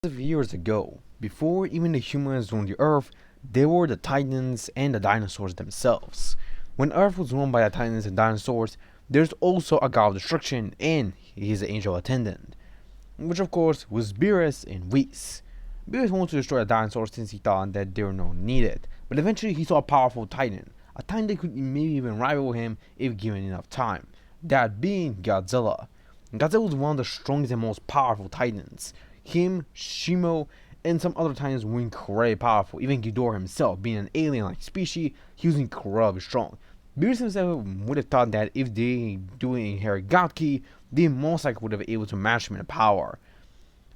Of years ago, before even the humans roamed the earth, there were the titans and the dinosaurs themselves. When earth was roamed by the titans and dinosaurs, there's also a god of destruction and his angel attendant, which of course was Beerus and Whis. Beerus wanted to destroy the dinosaurs since he thought that they were no needed, but eventually he saw a powerful titan, a titan that could maybe even rival him if given enough time, that being Godzilla. Godzilla was one of the strongest and most powerful titans. Him, Shimo, and some other titans were incredibly powerful. Even Ghidorah himself, being an alien-like species, he was incredibly strong. Beerus himself would have thought that if they do inherit God Ki, they most likely would have been able to match him in power.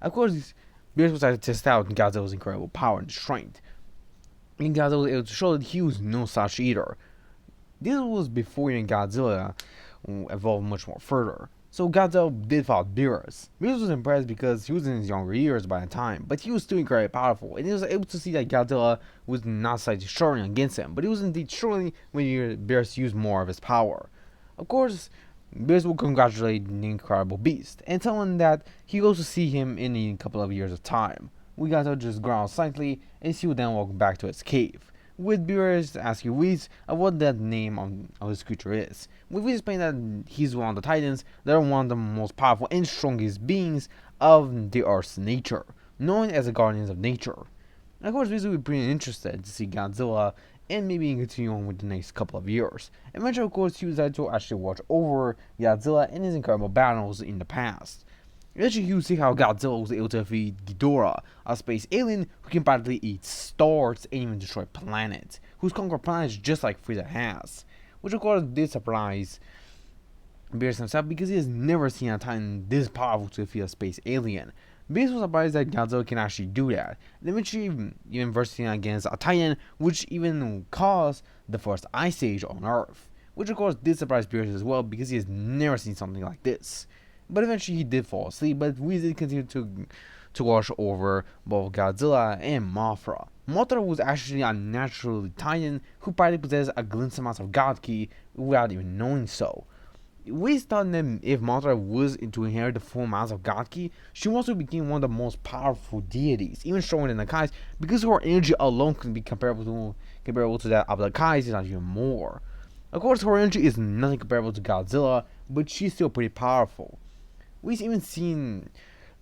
Of course, Beerus was able to test out Godzilla's incredible power and strength. And Godzilla was able to show that he was no slouch either. This was before even Godzilla evolved much more further. So Godzilla did fight Beerus. Beerus was impressed because he was in his younger years by the time, but he was still incredibly powerful, and he was able to see that Godzilla was not slightly struggling against him, but he was indeed struggling when Beerus used more of his power. Of course, Beerus will congratulate the incredible beast, and tell him that he goes to see him in a couple of years of time. We Godzilla just growl slightly, and he will then walk back to his cave, with Beerus asking Whis what that name of his creature is. With Whis explaining that he's one of the titans that are one of the most powerful and strongest beings of the Earth's nature, known as the guardians of nature. And of course, Whis will be pretty interested to see Godzilla and maybe continue on with the next couple of years. Eventually, of course, he decided to actually watch over Godzilla and his incredible battles in the past. Eventually, you see how Godzilla was able to defeat Ghidorah, a space alien who can practically eat stars and even destroy planets, who's conquered planets just like Frieza has. Which of course did surprise Beerus himself because he has never seen a titan this powerful to defeat a space alien. Beerus was surprised that Godzilla can actually do that, and eventually even versing against a titan which even caused the first ice age on Earth. Which of course did surprise Beerus as well because he has never seen something like this. But eventually he did fall asleep, but we did continue to watch over both Godzilla and Mothra. Mothra was actually a natural titan who probably possessed a glimpse amount of God Ki without even knowing so. We thought that if Mothra was to inherit the full amounts of God Ki, she also became one of the most powerful deities, even stronger than the Kais, because her energy alone could be comparable to that of the Kais, if not even more. Of course, her energy is nothing comparable to Godzilla, but she's still pretty powerful. We've even seen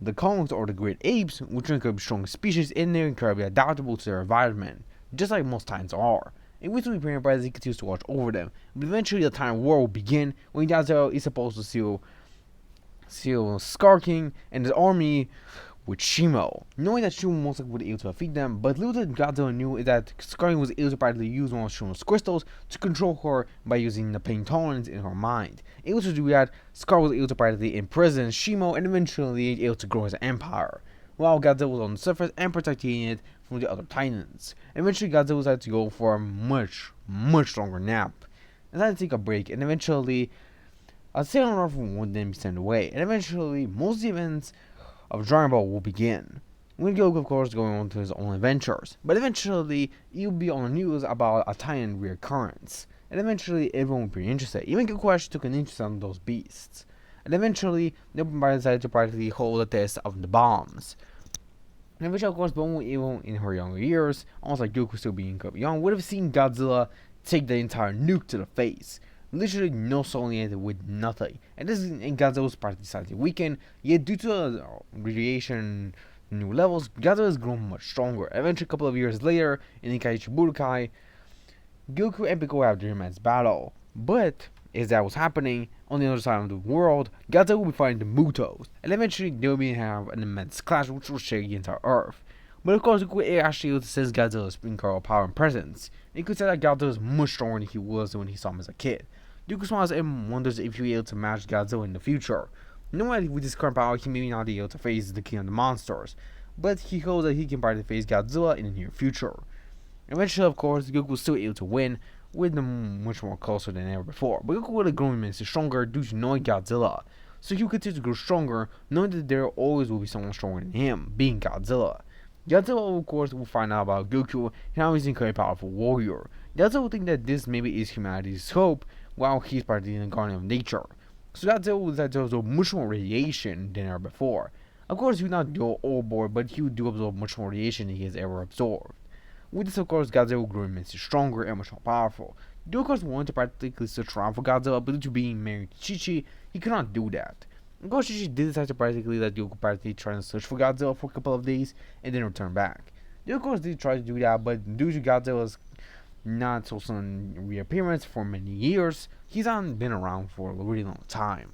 the Kongs or the great apes, which are incredibly strong species, and they're incredibly adaptable to their environment, just like most titans are. And we will be pretty impressed as he continues to watch over them. But eventually the Titan War will begin when Godzilla is supposed to seal Scar King and his army with Shimo, knowing that Shimo most likely would be able to defeat them, but little did Godzilla knew is that Scar King was able to practically use one of Shimo's crystals to control her by using the pain tolerance in her mind. Able to do that, Scar was able to practically imprison Shimo and eventually able to grow his empire, while Godzilla was on the surface and protecting it from the other titans. Eventually Godzilla decided to go for a much longer nap, and decided to take a break, and eventually a Sailor Earth would then be sent away, and eventually most of the events of Dragon Ball will begin. With Goku, of course, going on to his own adventures, but eventually you'll be on the news about a Titan reoccurrence, and eventually everyone will be interested. Even Goku actually took an interest in those beasts, and eventually Nobunai decided to practically hold a test of the bombs. And eventually, of course, Bulma, even in her younger years, almost like Goku still being young, would have seen Godzilla take the entire nuke to the face. Literally no solid with nothing. And this is in Godzilla's practically slightly weakened, yet due to radiation new levels, Godzilla has grown much stronger. Eventually, a couple of years later, in Nikaichi Budokai, Goku and Piccolo have their immense battle. But as that was happening, on the other side of the world, Godzilla will be fighting the Mutos, and eventually they will have an immense clash which will shake the entire Earth. But of course, Goku actually senses Godzilla's incredible power and presence. And you could say that Godzilla is much stronger than he was when he saw him as a kid. Goku smiles and wonders if he'll be able to match Godzilla in the future. Knowing that with his current power, he may not be able to face the king of the monsters, but he hopes that he can probably face Godzilla in the near future. Eventually, of course, Goku was still able to win, with them much more closer than ever before. But Goku would have grown immensely stronger due to knowing Godzilla, so he would continue to grow stronger, knowing that there always will be someone stronger than him, being Godzilla. Godzilla, of course, will find out about Goku and how he's an incredibly powerful warrior. Godzilla will think that this maybe is humanity's hope, while he's part of the guardian of nature. So Godzilla will decide to absorb much more radiation than ever before. Of course, he would not go overboard, but he would do absorb much more radiation than he has ever absorbed. With this, of course, Godzilla will grow immensely stronger and much more powerful. They, of course, wanted to practically search around for Godzilla, but due to being married to Chi-Chi, he could not do that. Of course, Chi-Chi did decide to practically let Goku practically try to search for Godzilla for a couple of days and then return back. They, of course, did try to do that, but due to Godzilla's not so sudden reappearance for many years, he's not been around for a really long time.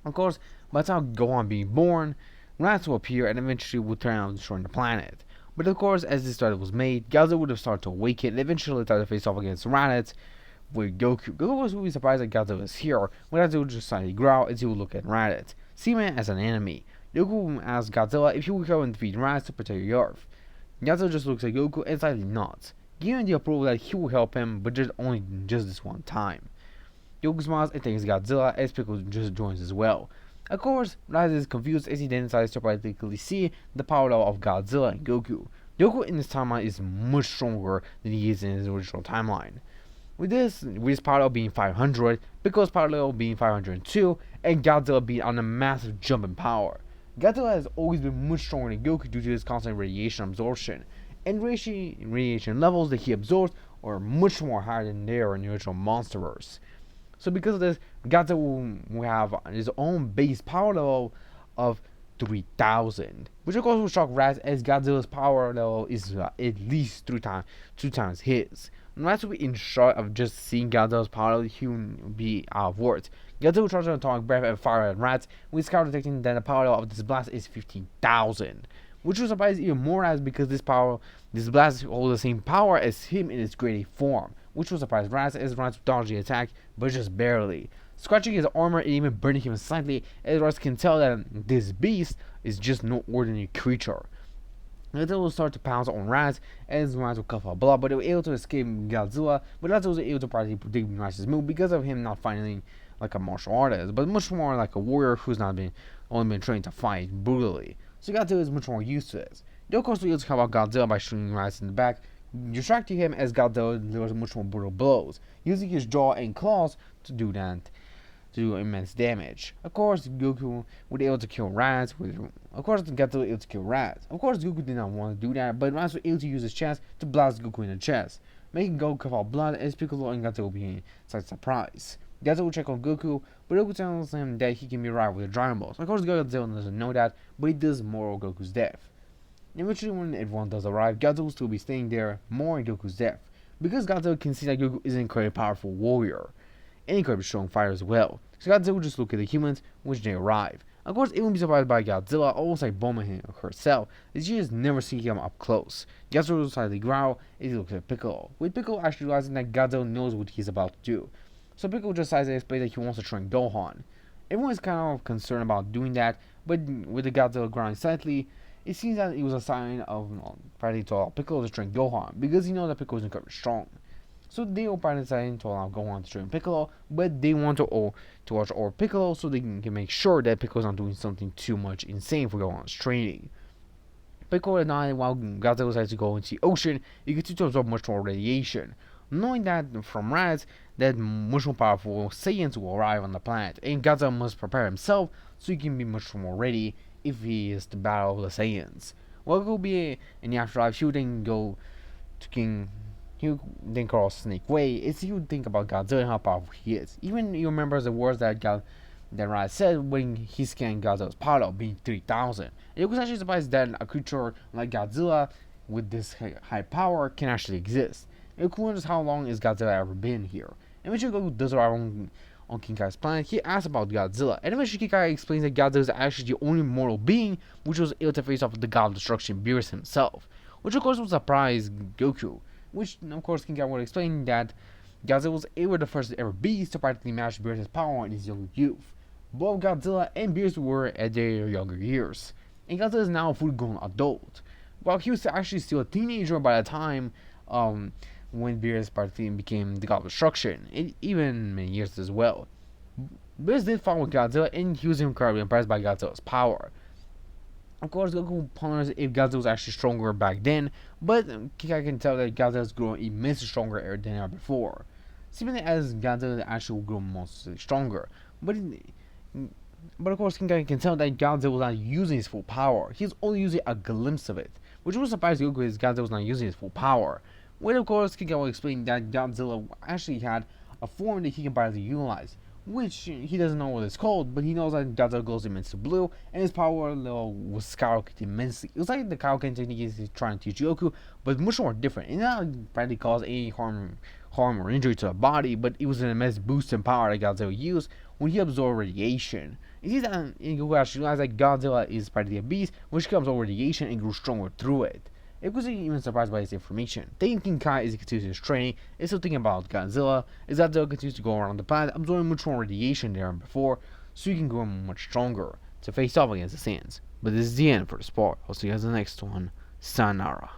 Of course, by the time Gohan being born, Raditz will appear and eventually will turn out destroying the planet. But of course, as this started was made, Godzilla would have started to awaken and eventually tried to face off against Raditz with Goku. Goku was really surprised that Godzilla was here, when Godzilla would just slightly growl as he would look at Raditz, seeing him as an enemy. Goku asked Godzilla if he would go and defeat Raditz to protect the Earth. Godzilla just looks at Goku and slightly nods, giving the approval that he will help him, but just this one time. Goku smiles and thanks Godzilla as Piccolo just joins as well. Of course, Raditz is confused as he then decides to practically see the power level of Godzilla and Goku. Goku in this timeline is much stronger than he is in his original timeline. With his power level being 500, Piccolo's power level being 502, and Godzilla being on a massive jump in power. Godzilla has always been much stronger than Goku due to his constant radiation absorption, and radiation levels that he absorbs are much more higher than they are in the original Monsterverse. So because of this, Godzilla will have his own base power level of 3,000, which of course will shock Raditz as Godzilla's power level is at least two times his. Raditz will be in shock of just seeing Godzilla's power level. He will be out of words. Godzilla will charge an atomic breath and fire at Raditz, with Scout detecting that the power level of this blast is 15,000. Which will surprise even more as because this blast holds the same power as him in its grade A form, which will surprise Raditz as Raditz will dodge the attack, but just barely. Scratching his armor and even burning him slightly, as Raditz can tell that this beast is just no ordinary creature. Godzilla will start to pounce on Raditz, as Raditz will cough up blood, but they were able to escape Godzilla, but Raditz was able to practically predict Raditz's move because of him not fighting like a martial artist, but much more like a warrior who's only been trained to fight brutally. So Godzilla is much more used to this. They of course will able to help out Godzilla by shooting Raditz in the back, distracting him as Godzilla delivers much more brutal blows, using his jaw and claws to do immense damage. Of course, Goku would be able to kill Raditz. Of course, Godzilla was able to kill Raditz. Of course, Goku did not want to do that, but Raditz was able to use his chest to blast Goku in the chest, making Goku cough out blood as Piccolo and Godzilla will be such a surprise. Godzilla will check on Goku, but Goku tells him that he can be right with the Dragon Balls. Of course, Godzilla doesn't know that, but he does mourn Goku's death. Eventually, when everyone does arrive, Godzilla will still be staying there, mourning Goku's death, because Godzilla can see that Goku is an incredibly powerful warrior, and incredibly strong fighter as well. So Godzilla will just look at the humans, which they arrive. Of course, it won't be surprised by Godzilla, almost like Bulma herself, as she has never seen him up close. Godzilla will slightly growl as he looks at Piccolo, with Piccolo actually realizing that Godzilla knows what he's about to do. So Piccolo just decides to explain that he wants to train Gohan. Everyone is kind of concerned about doing that, but with the Godzilla growling slightly, it seems that it was a sign of practically to allow Piccolo to train Gohan, because he knows that Piccolo is incredibly strong. So they are practically deciding to allow Gohan to train Piccolo, but they want to watch over Piccolo so they can make sure that Piccolo's not doing something too much insane for Gohan's training. Piccolo at night, while Godzilla decides to go into the ocean, he continues to absorb much more radiation, knowing that from Raditz that much more powerful Saiyans will arrive on the planet, and Godzilla must prepare himself so he can be much more ready if he is to battle the Saiyans. Well, Goku be in the afterlife, he would then go to King. He would then cross Snake Way, as he would think about Godzilla and how powerful he is. Even he remembers the words that Raditz said when he scanned Godzilla's power level being 3,000. And he was actually surprised that a creature like Godzilla with this high power can actually exist. And Goku wonders how long has Godzilla ever been here. And eventually Goku does arrive on King Kai's planet. He asks about Godzilla, and eventually King Kai explains that Godzilla is actually the only mortal being which was able to face off with the god of destruction, Beerus himself, which of course will surprise Goku. Which of course King Kai would explain that Godzilla was able the first ever beast to practically match Beerus' power in his young youth. Both Godzilla and Beerus were at their younger years, and Godzilla is now a fully grown adult, while he was actually still a teenager by the time when Beerus practically became the god of destruction, and even many years as well. Beerus did fight with Godzilla, and he was incredibly impressed by Godzilla's power. Of course, Goku ponders if Godzilla was actually stronger back then, but Kikai can tell that Godzilla has grown immensely stronger than ever before. Seemingly as Godzilla actually will grow mostly stronger, but But of course, King Kai can tell that Godzilla was not using his full power. He was only using a glimpse of it, which was surprising Goku because Godzilla was not using his full power. When of course, King Kai will explain that Godzilla actually had a form that he can barely utilize, which he doesn't know what it's called, but he knows that Godzilla glows immensely blue, and his power level was skyrocketed immensely. It was like the Kaioken technique he's trying to teach Goku, but much more different. It not practically cause any harm or injury to the body, but it was an immense boost in power that Godzilla used when he absorbed radiation. You see that Goku actually realized that Godzilla is practically a beast, which comes over radiation and grew stronger through it. It wasn't even surprised by this information. Thinking Kai as he continues his training is still thinking about Godzilla, as Godzilla continues to go around the planet, absorbing much more radiation there than before, so he can grow much stronger to face off against the Saiyans. But this is the end for this part. I'll see you guys in the next one. Sayonara.